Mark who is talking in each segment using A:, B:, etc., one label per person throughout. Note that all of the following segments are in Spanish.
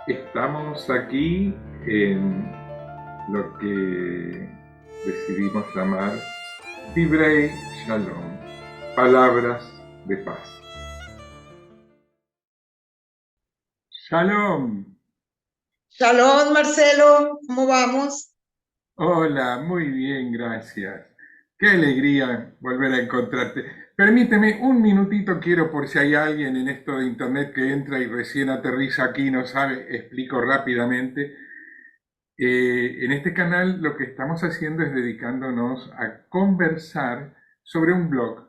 A: Estamos aquí en lo que decidimos llamar Divrei Shalom, palabras de paz. Shalom.
B: Shalom, Marcelo, ¿cómo vamos?
A: Hola, muy bien, gracias. Qué alegría volver a encontrarte. Permíteme un minutito, quiero por si hay alguien en esto de internet que entra y recién aterriza aquí y no sabe, explico rápidamente. En este canal lo que estamos haciendo es dedicándonos a conversar sobre un blog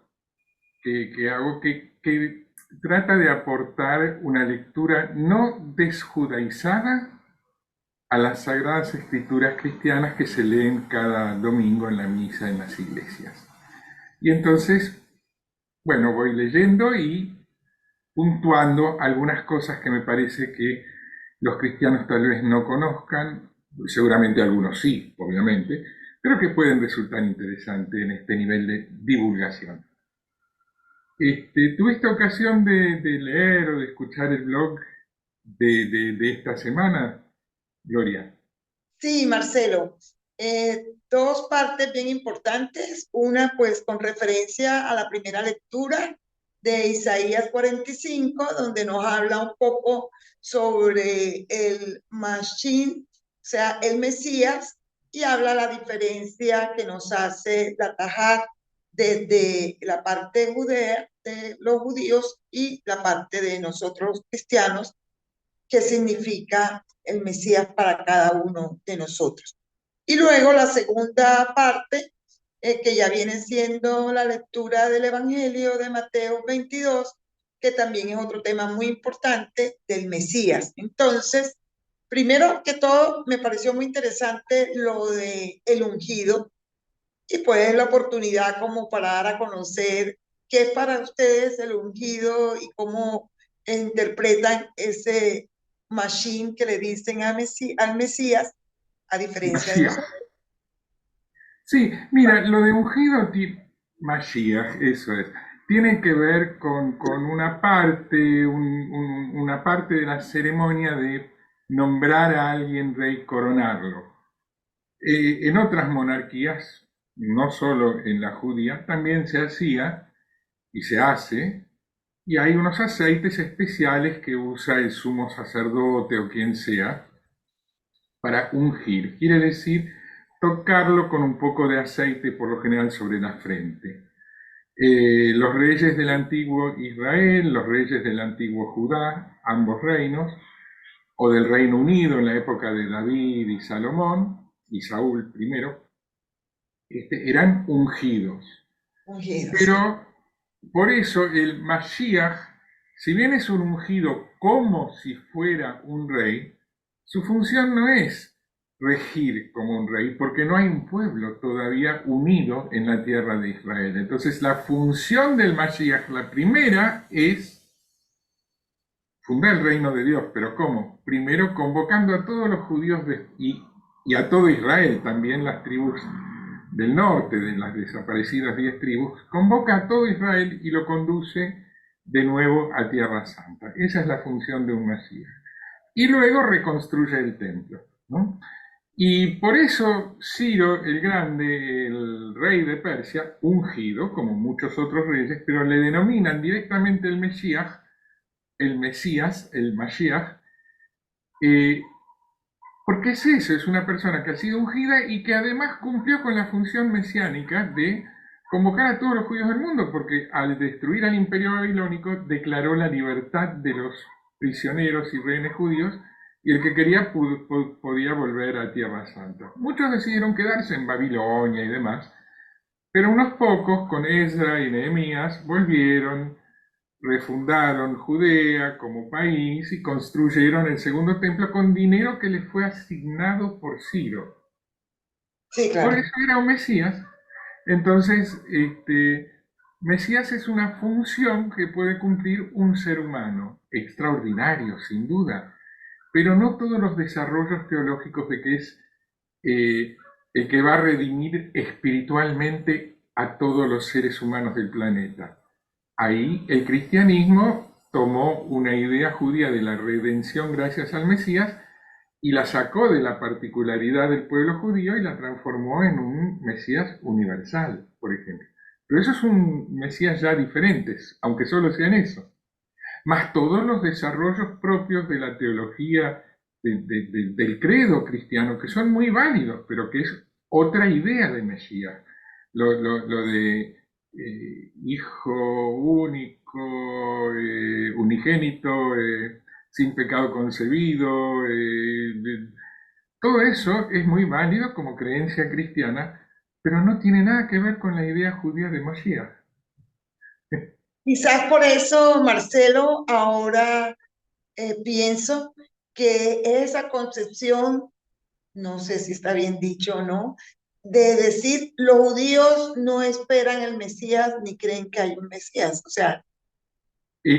A: que hago que trata de aportar una lectura no desjudaizada a las sagradas escrituras cristianas que se leen cada domingo en la misa en las iglesias. Y entonces, bueno, voy leyendo y puntuando algunas cosas que me parece que los cristianos tal vez no conozcan, seguramente algunos sí, obviamente, pero que pueden resultar interesantes en este nivel de divulgación. ¿Tuviste ocasión de leer o de escuchar el blog de esta semana, Gloria?
B: Sí, Marcelo, dos partes bien importantes. Una, pues, con referencia a la primera lectura de Isaías 45, donde nos habla un poco sobre el Mashiach, o sea, el Mesías, y habla la diferencia que nos hace la Tajat desde la parte judea de los judíos y la parte de nosotros cristianos, qué significa el Mesías para cada uno de nosotros. Y luego la segunda parte, que ya viene siendo la lectura del Evangelio de Mateo 22, que también es otro tema muy importante del Mesías. Entonces, primero que todo, me pareció muy interesante lo de el ungido, y pues la oportunidad como para dar a conocer qué es para ustedes el ungido y cómo interpretan ese machine que le dicen al Mesías, a diferencia de nosotros.
A: Mashiach. Sí, mira, lo de ungido, Mashiach, eso es, tiene que ver con una parte, una parte de la ceremonia de nombrar a alguien rey, coronarlo. En otras monarquías, no solo en la judía, también se hacía y se hace, y hay unos aceites especiales que usa el sumo sacerdote o quien sea para ungir. Quiere decir tocarlo con un poco de aceite, por lo general sobre la frente. Los reyes del antiguo Israel, los reyes del antiguo Judá, ambos reinos, o del Reino Unido en la época de David y Salomón, y Saúl primero, eran ungidos.
B: Ungidos.
A: Pero por eso el Mashiach, si bien es un ungido como si fuera un rey, su función no es regir como un rey, porque no hay un pueblo todavía unido en la tierra de Israel. Entonces la función del Mashiach, la primera, es fundar el reino de Dios. ¿Pero cómo? Primero convocando a todos los judíos y a todo Israel, también las tribus del norte, de las desaparecidas 10 tribus, convoca a todo Israel y lo conduce de nuevo a Tierra Santa. Esa es la función de un Mesías. Y luego reconstruye el templo, ¿no? Y por eso Ciro el Grande, el rey de Persia, ungido, como muchos otros reyes, pero le denominan directamente el Mesías, el Mashiach, eh, porque es eso, es una persona que ha sido ungida y que además cumplió con la función mesiánica de convocar a todos los judíos del mundo, porque al destruir al imperio babilónico declaró la libertad de los prisioneros y rehenes judíos, y el que quería podía volver a Tierra Santa. Muchos decidieron quedarse en Babilonia y demás, pero unos pocos, con Ezra y Nehemías, volvieron, refundaron Judea como país y construyeron el segundo templo con dinero que les fue asignado por Ciro.
B: Sí,
A: Por
B: claro.
A: eso era un Mesías. Entonces, Mesías es una función que puede cumplir un ser humano, extraordinario, sin duda, pero no todos los desarrollos teológicos de que es eh, el que va a redimir espiritualmente a todos los seres humanos del planeta. Ahí el cristianismo tomó una idea judía de la redención gracias al Mesías y la sacó de la particularidad del pueblo judío y la transformó en un Mesías universal, por ejemplo. Pero eso es un Mesías ya diferente, aunque solo sea en eso. Más todos los desarrollos propios de la teología del credo cristiano, que son muy válidos, pero que es otra idea de Mesías. Lo de hijo único, unigénito, sin pecado concebido, todo eso es muy válido como creencia cristiana, pero no tiene nada que ver con la idea judía de Mashiach.
B: Quizás por eso, Marcelo, ahora pienso que esa concepción, no sé si está bien dicho o no, de decir los judíos no esperan el Mesías ni creen que hay un Mesías, o sea,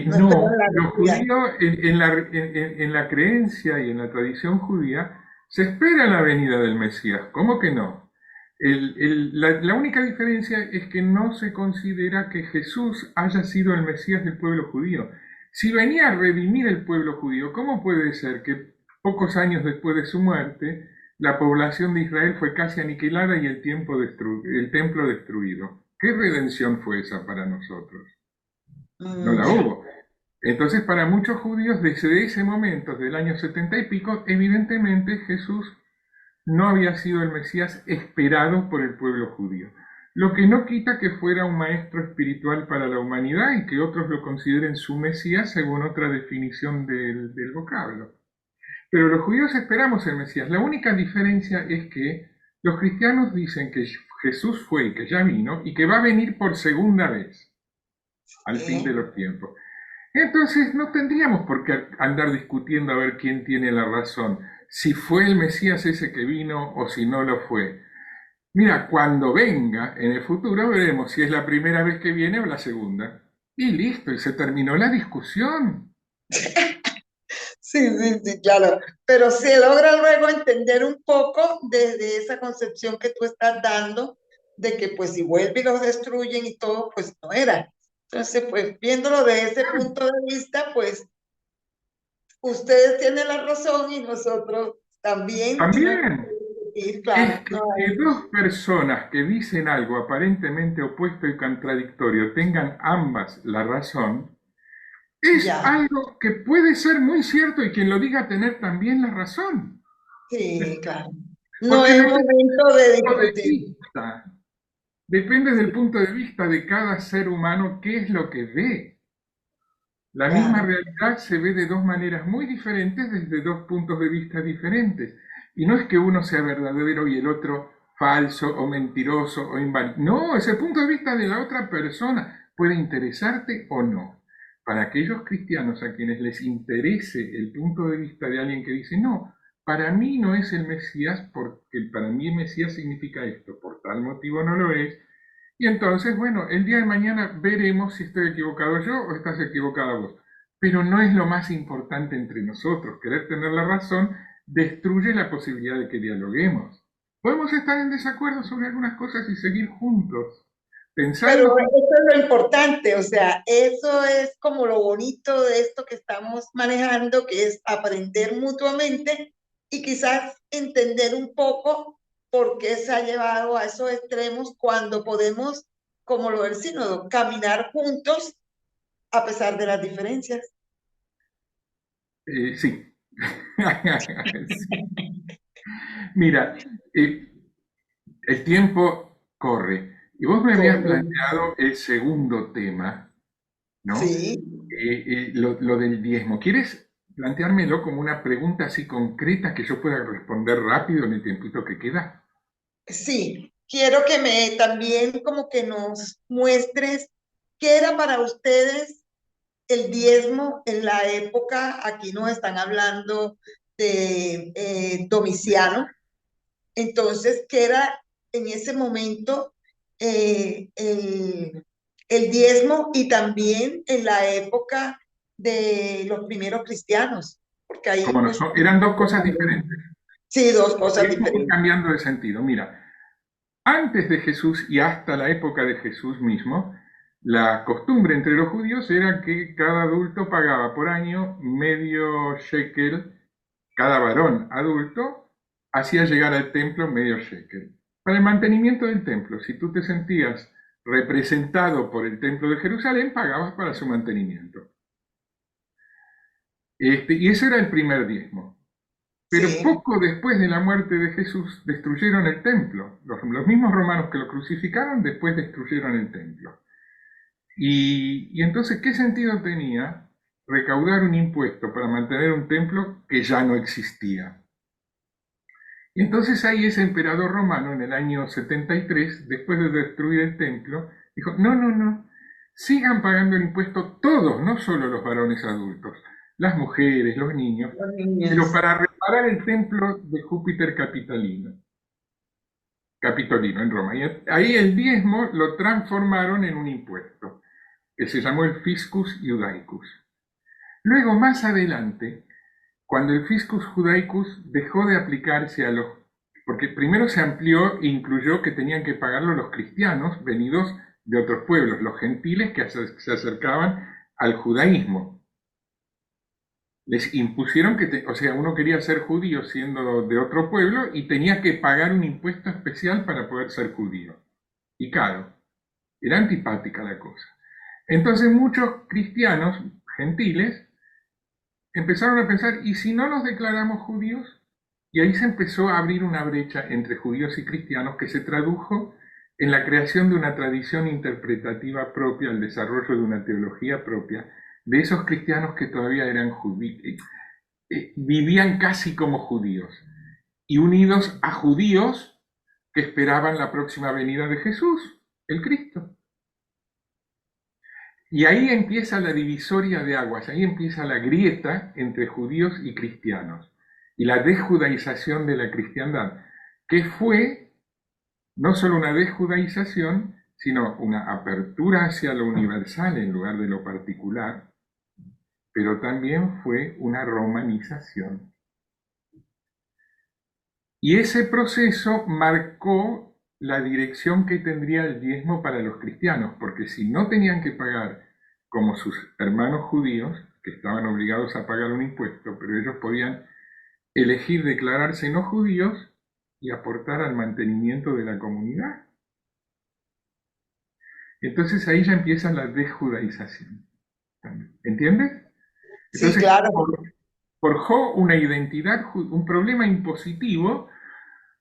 B: no esperan
A: No,
B: la
A: los
B: venida.
A: judíos en la creencia y en la tradición judía se espera la venida del Mesías. ¿Cómo que no? La única diferencia es que no se considera que Jesús haya sido el Mesías del pueblo judío. Si venía a redimir el pueblo judío, ¿cómo puede ser que pocos años después de su muerte la población de Israel fue casi aniquilada y el templo destruido? ¿Qué redención fue esa para nosotros? No la
B: Ya.
A: hubo. Entonces, para muchos judíos, desde ese momento, del año 70 y pico, evidentemente Jesús no había sido el Mesías esperado por el pueblo judío. Lo que no quita que fuera un maestro espiritual para la humanidad y que otros lo consideren su Mesías según otra definición del vocablo. Pero los judíos esperamos el Mesías. La única diferencia es que los cristianos dicen que Jesús fue y que ya vino y que va a venir por segunda vez al fin de los tiempos. Entonces no tendríamos por qué andar discutiendo a ver quién tiene la razón, si fue el Mesías ese que vino o si no lo fue. Mira, cuando venga en el futuro veremos si es la primera vez que viene o la segunda. Y listo, y se terminó la discusión.
B: Sí, sí, sí, claro. Pero se logra luego entender un poco de esa concepción que tú estás dando, de que pues si vuelve y los destruyen y todo, pues no era. Entonces, pues viéndolo de ese punto de vista, pues ustedes tienen la razón y nosotros también, y no hay
A: También
B: que discutir,
A: es
B: claro, no
A: que
B: hay.
A: dos personas que dicen algo aparentemente opuesto y contradictorio tengan ambas la razón, es
B: Ya,
A: algo que puede ser muy cierto y quien lo diga tener también la razón.
B: sí, claro. No
A: Porque
B: es
A: depende
B: momento de
A: del punto de
B: discutir.
A: vista, depende del punto de vista de cada ser humano qué es lo que ve. La misma
B: Claro.
A: realidad se ve de dos maneras muy diferentes desde dos puntos de vista diferentes. Y no es que uno sea verdadero y el otro falso o mentiroso o inválido. No, es el punto de vista de la otra persona. Puede interesarte o no. Para aquellos cristianos a quienes les interese el punto de vista de alguien que dice, no, para mí no es el Mesías porque para mí el Mesías significa esto, por tal motivo no lo es, y entonces, bueno, el día de mañana veremos si estoy equivocado yo o estás equivocada vos. Pero no es lo más importante entre nosotros. Querer tener la razón destruye la posibilidad de que dialoguemos. Podemos estar en desacuerdo sobre algunas cosas y seguir juntos,
B: Pero
A: pensando juntos.
B: eso es lo importante, o sea, eso es como lo bonito de esto que estamos manejando, que es aprender mutuamente y quizás entender un poco por qué se ha llevado a esos extremos cuando podemos, como lo del sínodo, caminar juntos a pesar de las diferencias.
A: Sí. Sí. Mira, el tiempo corre. Y vos me habías planteado el segundo tema, ¿no?
B: Sí,
A: Lo del diezmo. ¿Quieres planteármelo como una pregunta así concreta que yo pueda responder rápido en el tiempito que queda?
B: sí, quiero que me también como que nos muestres qué era para ustedes el diezmo en la época. Aquí nos están hablando de Domiciano. Entonces, ¿qué era en ese momento el diezmo y también en la época de los primeros cristianos? Porque ahí
A: Como no,
B: pues
A: eran dos cosas diferentes.
B: sí, dos cosas
A: Diezmo y
B: diferentes.
A: cambiando de sentido. Mira, antes de Jesús y hasta la época de Jesús mismo, La costumbre entre los judíos era que cada adulto pagaba por año medio shekel, cada varón adulto hacía llegar al templo medio shekel. Para el mantenimiento del templo, si tú te sentías representado por el templo de Jerusalén, pagabas para su mantenimiento. Y ese era el primer diezmo. Pero
B: Sí,
A: poco después de la muerte de Jesús destruyeron el templo. Los mismos romanos que lo crucificaron después destruyeron el templo. Y entonces, ¿qué sentido tenía recaudar un impuesto para mantener un templo que ya no existía? Y entonces ahí ese emperador romano en el año 73, después de destruir el templo, dijo, no, no, no, sigan pagando el impuesto todos, no solo los varones adultos, las mujeres, los niños,
B: los
A: pero
B: niños.
A: para reparar el templo de Júpiter Capitolino en Roma. Y ahí el diezmo lo transformaron en un impuesto, que se llamó el Fiscus Judaicus. Luego, más adelante, cuando el Fiscus Judaicus dejó de aplicarse a los... porque primero se amplió e incluyó que tenían que pagarlo los cristianos venidos de otros pueblos, los gentiles que se acercaban al judaísmo. Les impusieron que, o sea, uno quería ser judío siendo de otro pueblo y tenía que pagar un impuesto especial para poder ser judío. Y claro, era antipática la cosa. Entonces muchos cristianos gentiles empezaron a pensar, ¿y si no nos declaramos judíos? Y ahí se empezó a abrir una brecha entre judíos y cristianos que se tradujo en la creación de una tradición interpretativa propia, el desarrollo de una teología propia, de esos cristianos que todavía eran judíos, vivían casi como judíos, y unidos a judíos que esperaban la próxima venida de Jesús, el Cristo. Y ahí empieza la divisoria de aguas, ahí empieza la grieta entre judíos y cristianos, y la desjudaización de la cristiandad, que fue no solo una desjudaización, sino una apertura hacia lo universal en lugar de lo particular, pero también fue una romanización. Y ese proceso marcó la dirección que tendría el diezmo para los cristianos, porque si no tenían que pagar como sus hermanos judíos, que estaban obligados a pagar un impuesto, pero ellos podían elegir declararse no judíos y aportar al mantenimiento de la comunidad. Entonces ahí ya empieza la desjudaización. ¿Entiendes?
B: Sí,
A: Entonces
B: claro.
A: forjó una identidad, un problema impositivo,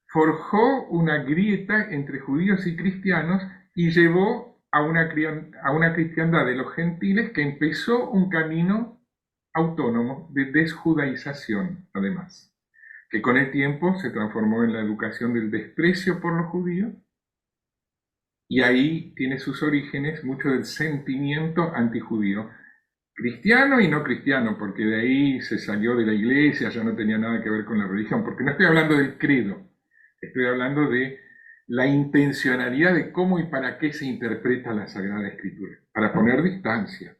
A: forjó una grieta entre judíos y cristianos y llevó a una cristiandad de los gentiles que empezó un camino autónomo de desjudaización, además, que con el tiempo se transformó en la educación del desprecio por los judíos, y ahí tiene sus orígenes mucho del sentimiento antijudío, cristiano y no cristiano, porque de ahí se salió de la iglesia, ya no tenía nada que ver con la religión, porque no estoy hablando del credo, estoy hablando de la intencionalidad de cómo y para qué se interpreta la Sagrada Escritura, para poner distancia.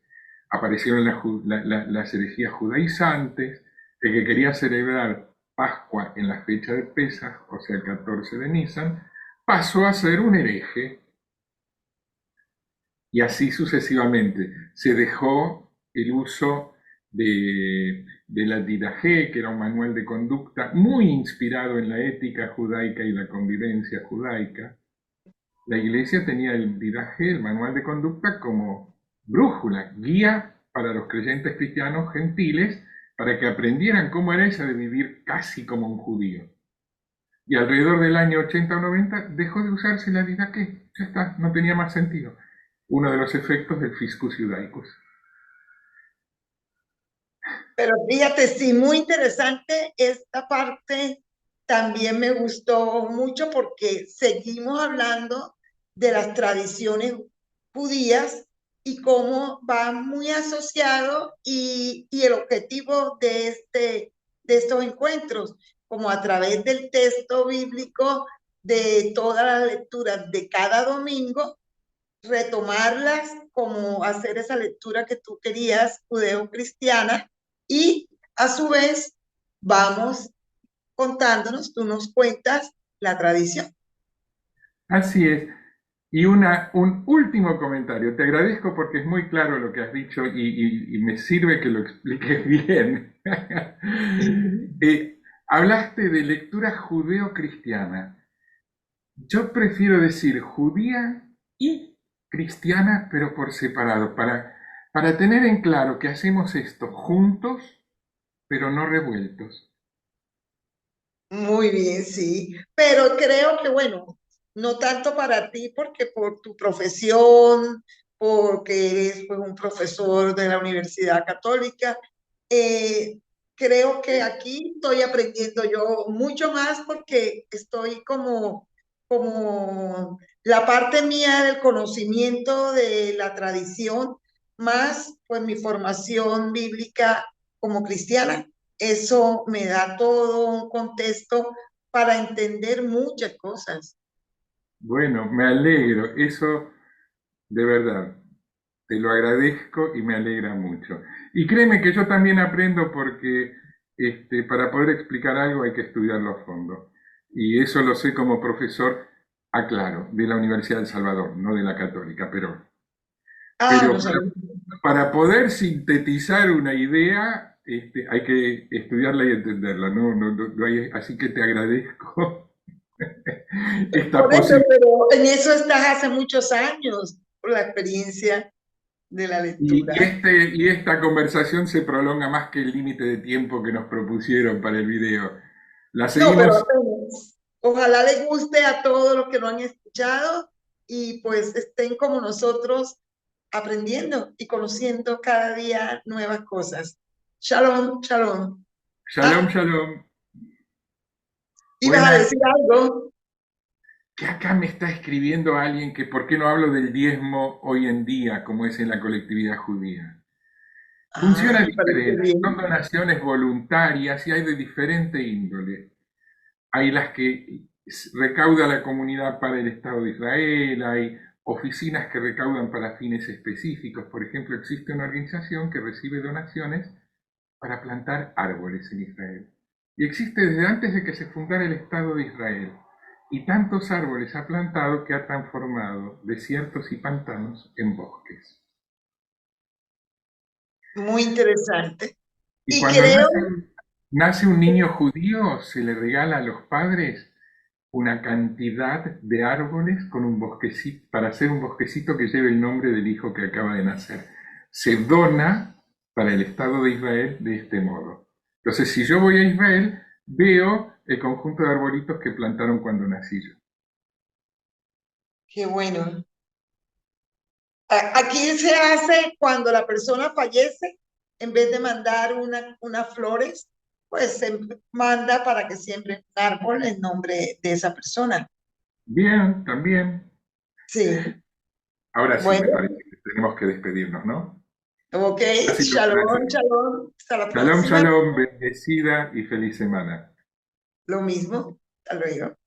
A: Aparecieron las herejías judaizantes, el que quería celebrar Pascua en la fecha de Pesaj, o sea el 14 de Nisan, pasó a ser un hereje, y así sucesivamente. Se dejó el uso de la Didache, que era un manual de conducta muy inspirado en la ética judaica y la convivencia judaica. La iglesia tenía el Didache, el manual de conducta, como brújula, guía para los creyentes cristianos gentiles, para que aprendieran cómo era esa de vivir casi como un judío. Y alrededor del año 80 o 90 dejó de usarse la Didache, ya está, no tenía más sentido. Uno de los efectos del Fiscus Judaicus.
B: Pero fíjate, sí, muy interesante esta parte. También me gustó mucho porque seguimos hablando de las tradiciones judías y cómo va muy asociado y el objetivo de estos encuentros, como a través del texto bíblico, de todas las lecturas de cada domingo, retomarlas, como hacer esa lectura que tú querías, judeo-cristiana, y a su vez vamos contándonos, tú nos cuentas la tradición.
A: Así es. Y un último comentario. Te agradezco porque es muy claro lo que has dicho y me sirve que lo expliques bien. Hablaste de lectura judeo-cristiana. Yo prefiero decir judía y cristiana, pero por separado, para tener en claro que hacemos esto juntos, pero no revueltos.
B: Muy bien, sí, pero creo que bueno, no tanto para ti porque por tu profesión, porque eres pues un profesor de la Universidad Católica, eh, creo que aquí estoy aprendiendo yo mucho más porque estoy como la parte mía del conocimiento de la tradición, más pues mi formación bíblica como cristiana. Eso me da todo un contexto para entender muchas cosas.
A: Bueno, me alegro. Eso de verdad. Te lo agradezco y me alegra mucho. Y créeme que yo también aprendo porque para poder explicar algo hay que estudiarlo a fondo. Y eso lo sé como profesor, aclaro, de la Universidad del Salvador, no de la Católica,
B: Ah,
A: pero
B: no sabía.
A: para poder sintetizar una idea, hay que estudiarla y entenderla, ¿no? Así que te agradezco esta
B: Por eso,
A: posibilidad.
B: pero en eso estás hace muchos años, por la experiencia de la lectura.
A: Y esta conversación se prolonga más que el límite de tiempo que nos propusieron para el video. La
B: No, pero
A: seguimos.
B: apenas. Ojalá les guste a todos los que lo han escuchado y pues estén como nosotros aprendiendo y conociendo cada día nuevas cosas. Shalom, shalom.
A: Shalom,
B: Ah,
A: shalom.
B: ibas a
A: Buenas.
B: decir algo.
A: Que acá me está escribiendo alguien que por qué no hablo del diezmo hoy en día, como es en la colectividad judía.
B: Ah,
A: Funciona
B: me parece
A: diferente. Son
B: bien.
A: donaciones voluntarias y hay de diferente índole. Hay las que recauda la comunidad para el Estado de Israel, hay oficinas que recaudan para fines específicos. Por ejemplo, existe una organización que recibe donaciones para plantar árboles en Israel. Y existe desde antes de que se fundara el Estado de Israel. Y tantos árboles ha plantado que ha transformado desiertos y pantanos en bosques.
B: Muy interesante.
A: Y
B: Y
A: cuando
B: creo,
A: nace un niño judío, se le regala a los padres una cantidad de árboles con un bosquecito, para hacer un bosquecito que lleve el nombre del hijo que acaba de nacer. Se dona para el Estado de Israel de este modo. Entonces, si yo voy a Israel, veo el conjunto de arbolitos que plantaron cuando nací yo.
B: qué bueno. Aquí se hace cuando la persona fallece, en vez de mandar unas flores, pues se manda para que siembre un árbol en nombre de esa persona.
A: Bien, también.
B: Sí,
A: Ahora sí, me
B: bueno,
A: parece que tenemos que despedirnos, ¿no?
B: ok,
A: Ha sido un
B: shalom,
A: placer.
B: shalom, hasta la
A: Shalom,
B: próxima.
A: shalom, bendecida y feliz semana.
B: Lo mismo, hasta luego.